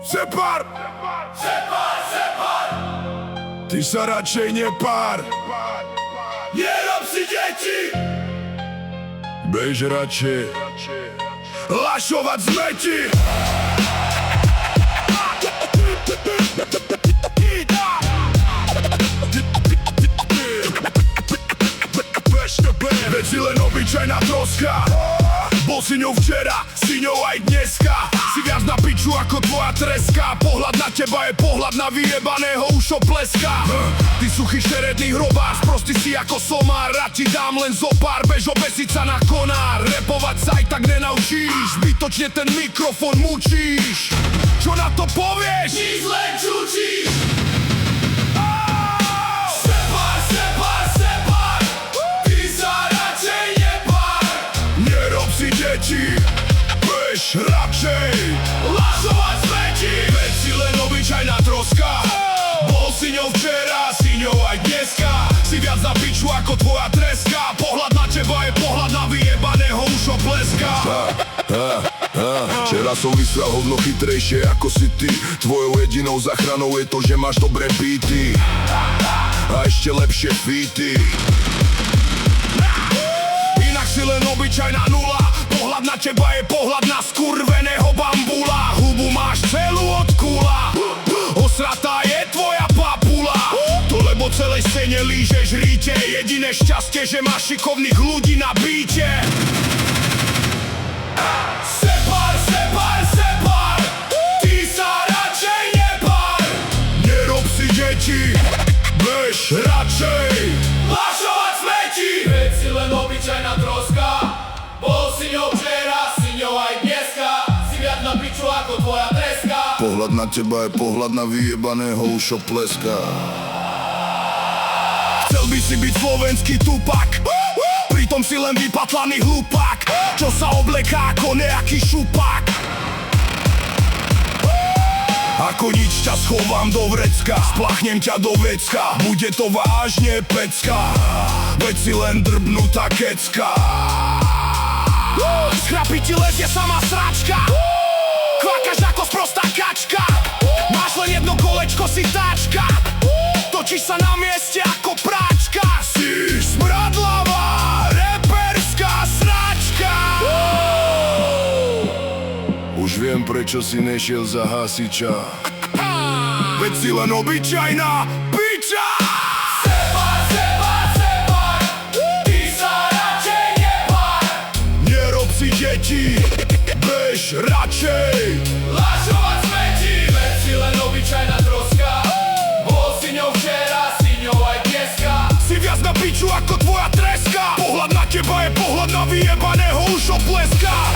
Separ! Ty sa radšej nepár. Nerob si deti! Bež radšej lašovať zmeti. Veď si len obyčajná troska. Bol si ňou včera, si ňou aj dneska. Si viac na piču ako tvoja treska. Pohľad na teba je pohľad na vyjebaného ušopleska. Ty suchý šeredný hrobár, sprostý si ako somár. Rád ti dám len zopár, bež obesiť sa na konár. Repovať sa aj tak nenaučíš, zbytočne ten mikrofón mučíš. Čo na to povieš? Nič, len čučíš. Bež radšej lašovať smeti. Veď si len obyčajná troska. Bol si ňou včera, si ňou aj dneska. Si viac na piču ako tvoja treska. Pohľad na teba je pohľad na vyjebaného ušopleska. Včera som vysral hovno chytrejšie ako si ty. Tvojou jedinou záchranou je to, že máš dobré beaty a ešte lepšie featy. Inak si len obyčajná nula. Pohľad na teba je pohľad na skurveného bambula. Hubu máš celú od kula. Osratá je tvoja papula. To lebo celej scéne lížeš ríte. Jediné šťastie, že máš šikovných ľudí na bíte. Separ, separ, separ. Ty sa radšej nepár. Nerob si deti, bež radšej lašovať smeti. Veď si len obyčajná troska. Bol si ňou včera, si ňou aj dneska. Si viac na piču ako tvoja treska. Pohľad na teba je pohľad na vyjebaného ušopleska. Chcel by si byť slovenský Tupak, pritom si len vypatlaný hlupák, čo sa obleká ako nejaký šupák. Ako nič ťa schovám do vrecka, splachnem ťa do vecka. Bude to vážne pecka, veď si len drbnutá kecka. Z chrapy ti lezie sama sračka. Kvakáš ako sprostá kačka. Máš len jedno kolečko, si táčka. Točíš sa na mieste ako práčka. Si smradlavá reperská sračka. Už viem, prečo si nešiel za hasiča. Veď si len obyčajná piča. Deti, bež radšej lašovať smeti. Veď si len obyčajná troska. Bol si ňou včera, si ňou aj dneska. Si viac na piču ako tvoja treska. Pohľad na teba je pohľad na vyjebaného ušopleska.